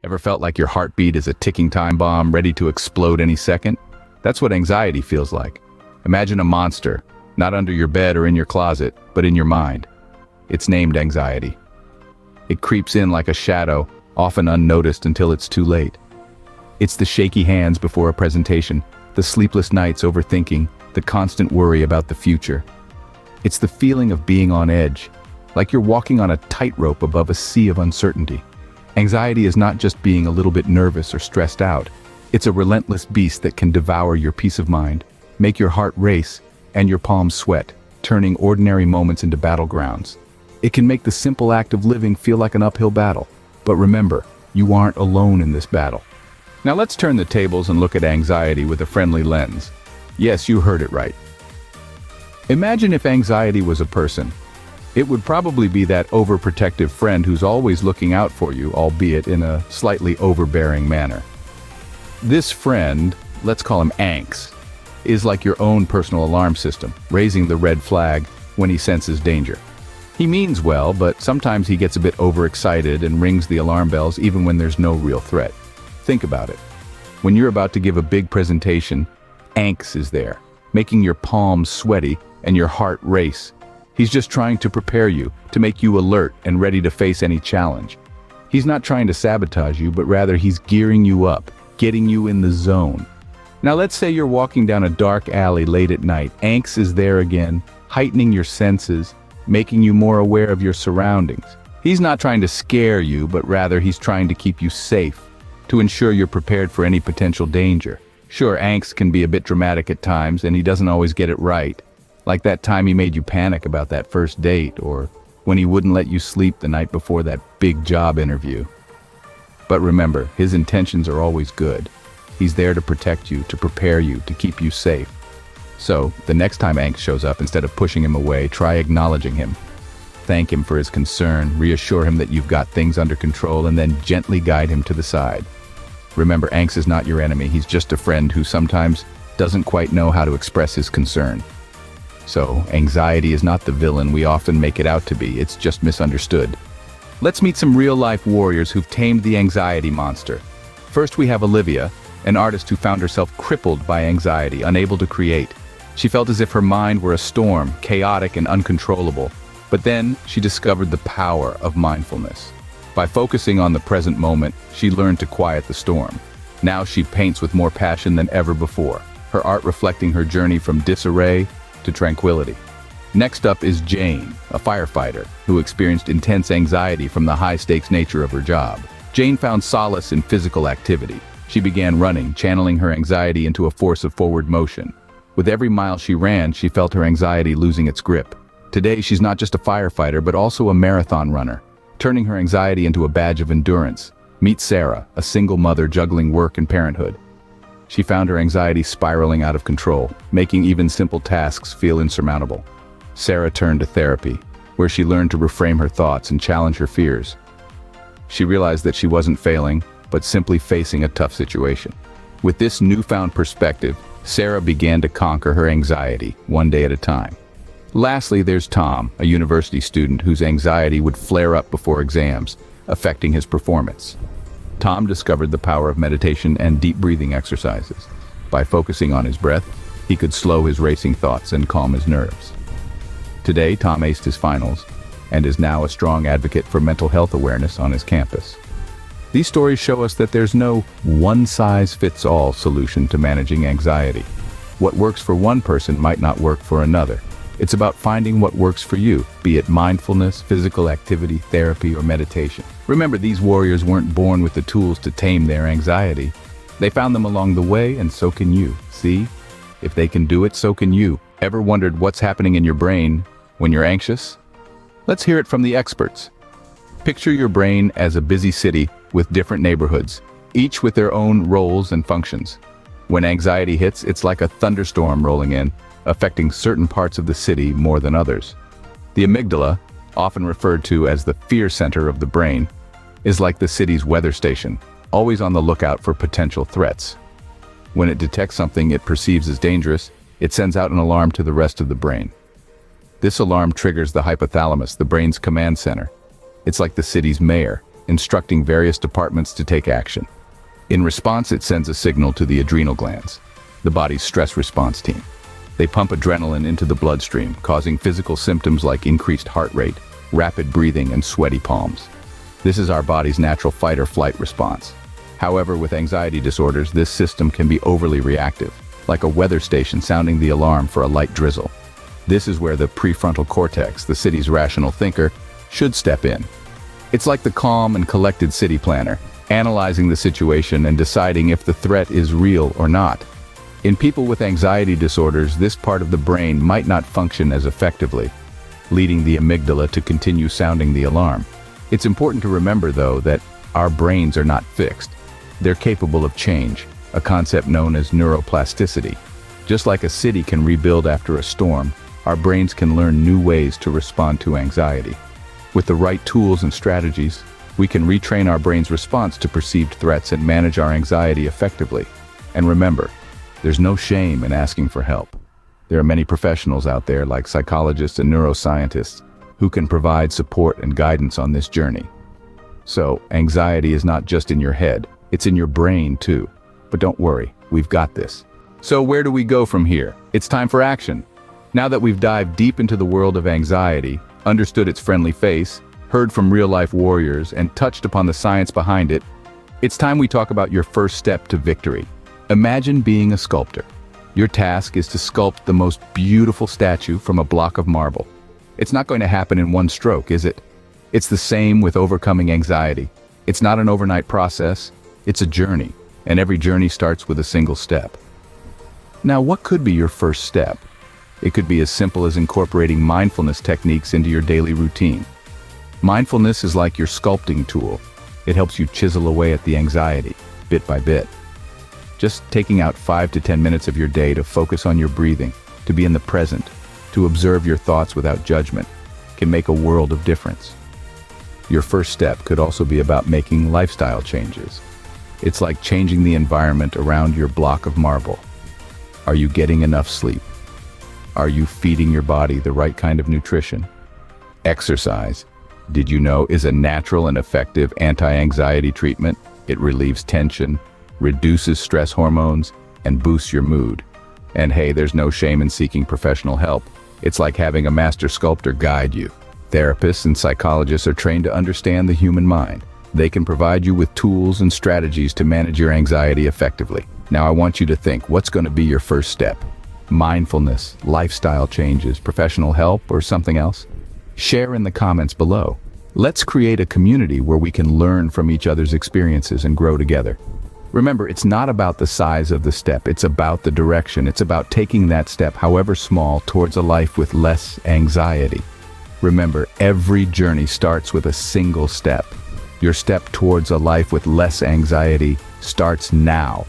Ever felt like your heartbeat is a ticking time bomb ready to explode any second? That's what anxiety feels like. Imagine a monster, not under your bed or in your closet, but in your mind. It's named anxiety. It creeps in like a shadow, often unnoticed until it's too late. It's the shaky hands before a presentation, the sleepless nights overthinking, the constant worry about the future. It's the feeling of being on edge, like you're walking on a tightrope above a sea of uncertainty. Anxiety is not just being a little bit nervous or stressed out. It's a relentless beast that can devour your peace of mind, make your heart race, and your palms sweat, turning ordinary moments into battlegrounds. It can make the simple act of living feel like an uphill battle. But remember, you aren't alone in this battle. Now let's turn the tables and look at anxiety with a friendly lens. Yes, you heard it right. Imagine if anxiety was a person. It would probably be that overprotective friend who's always looking out for you, albeit in a slightly overbearing manner. This friend, let's call him Angst, is like your own personal alarm system, raising the red flag when he senses danger. He means well, but sometimes he gets a bit overexcited and rings the alarm bells even when there's no real threat. Think about it. When you're about to give a big presentation, Angst is there, making your palms sweaty and your heart race. He's just trying to prepare you, to make you alert and ready to face any challenge. He's not trying to sabotage you, but rather he's gearing you up, getting you in the zone. Now let's say you're walking down a dark alley late at night. Angst is there again, heightening your senses, making you more aware of your surroundings. He's not trying to scare you, but rather he's trying to keep you safe, to ensure you're prepared for any potential danger. Sure, Angst can be a bit dramatic at times, and he doesn't always get it right. Like that time he made you panic about that first date, or when he wouldn't let you sleep the night before that big job interview. But remember, his intentions are always good. He's there to protect you, to prepare you, to keep you safe. So, the next time Angst shows up, instead of pushing him away, try acknowledging him. Thank him for his concern, reassure him that you've got things under control, and then gently guide him to the side. Remember, Angst is not your enemy. He's just a friend who sometimes doesn't quite know how to express his concern. So, anxiety is not the villain we often make it out to be. It's just misunderstood. Let's meet some real-life warriors who've tamed the anxiety monster. First, we have Olivia, an artist who found herself crippled by anxiety, unable to create. She felt as if her mind were a storm, chaotic and uncontrollable. But then, she discovered the power of mindfulness. By focusing on the present moment, she learned to quiet the storm. Now she paints with more passion than ever before, her art reflecting her journey from disarray to tranquility. Next up is Jane, a firefighter who experienced intense anxiety from the high-stakes nature of her job. Jane found solace in physical activity. She began running, channeling her anxiety into a force of forward motion. With every mile she ran, she felt her anxiety losing its grip. Today, she's not just a firefighter, but also a marathon runner, turning her anxiety into a badge of endurance. Meet Sarah, a single mother juggling work and parenthood. She found her anxiety spiraling out of control, making even simple tasks feel insurmountable. Sarah turned to therapy, where she learned to reframe her thoughts and challenge her fears. She realized that she wasn't failing, but simply facing a tough situation. With this newfound perspective, Sarah began to conquer her anxiety, one day at a time. Lastly, there's Tom, a university student whose anxiety would flare up before exams, affecting his performance. Tom discovered the power of meditation and deep breathing exercises. By focusing on his breath, he could slow his racing thoughts and calm his nerves. Today, Tom aced his finals and is now a strong advocate for mental health awareness on his campus. These stories show us that there's no one-size-fits-all solution to managing anxiety. What works for one person might not work for another. It's about finding what works for you, be it mindfulness, physical activity, therapy, or meditation. Remember, these warriors weren't born with the tools to tame their anxiety. They found them along the way, and so can you. See? If they can do it, so can you. Ever wondered what's happening in your brain when you're anxious? Let's hear it from the experts. Picture your brain as a busy city with different neighborhoods, each with their own roles and functions. When anxiety hits, it's like a thunderstorm rolling in, affecting certain parts of the city more than others. The amygdala, often referred to as the fear center of the brain, is like the city's weather station, always on the lookout for potential threats. When it detects something it perceives as dangerous, it sends out an alarm to the rest of the brain. This alarm triggers the hypothalamus, the brain's command center. It's like the city's mayor, instructing various departments to take action. In response, it sends a signal to the adrenal glands, the body's stress response team. They pump adrenaline into the bloodstream, causing physical symptoms like increased heart rate, rapid breathing, and sweaty palms. This is our body's natural fight or flight response. However, with anxiety disorders, this system can be overly reactive, like a weather station sounding the alarm for a light drizzle. This is where the prefrontal cortex, the city's rational thinker, should step in. It's like the calm and collected city planner, analyzing the situation and deciding if the threat is real or not. In people with anxiety disorders, this part of the brain might not function as effectively, leading the amygdala to continue sounding the alarm. It's important to remember, though, that our brains are not fixed. They're capable of change, a concept known as neuroplasticity. Just like a city can rebuild after a storm, our brains can learn new ways to respond to anxiety. With the right tools and strategies, we can retrain our brain's response to perceived threats and manage our anxiety effectively. And remember, there's no shame in asking for help. There are many professionals out there, like psychologists and neuroscientists, who can provide support and guidance on this journey. So, anxiety is not just in your head, it's in your brain too. But don't worry, we've got this. So where do we go from here? It's time for action. Now that we've dived deep into the world of anxiety, understood its friendly face, heard from real-life warriors, and touched upon the science behind it, it's time we talk about your first step to victory. Imagine being a sculptor. Your task is to sculpt the most beautiful statue from a block of marble. It's not going to happen in one stroke, is it? It's the same with overcoming anxiety. It's not an overnight process, it's a journey, and every journey starts with a single step. Now, what could be your first step? It could be as simple as incorporating mindfulness techniques into your daily routine. Mindfulness is like your sculpting tool. It helps you chisel away at the anxiety, bit by bit. Just taking out 5 to 10 minutes of your day to focus on your breathing, to be in the present, to observe your thoughts without judgment, can make a world of difference. Your first step could also be about making lifestyle changes. It's like changing the environment around your block of marble. Are you getting enough sleep? Are you feeding your body the right kind of nutrition? Exercise, did you know, is a natural and effective anti-anxiety treatment. It relieves tension, reduces stress hormones, and boosts your mood. And hey, there's no shame in seeking professional help. It's like having a master sculptor guide you. Therapists and psychologists are trained to understand the human mind. They can provide you with tools and strategies to manage your anxiety effectively. Now I want you to think, what's going to be your first step? Mindfulness, lifestyle changes, professional help, or something else? Share in the comments below. Let's create a community where we can learn from each other's experiences and grow together. Remember, it's not about the size of the step, it's about the direction. It's about taking that step, however small, towards a life with less anxiety. Remember, every journey starts with a single step. Your step towards a life with less anxiety starts now.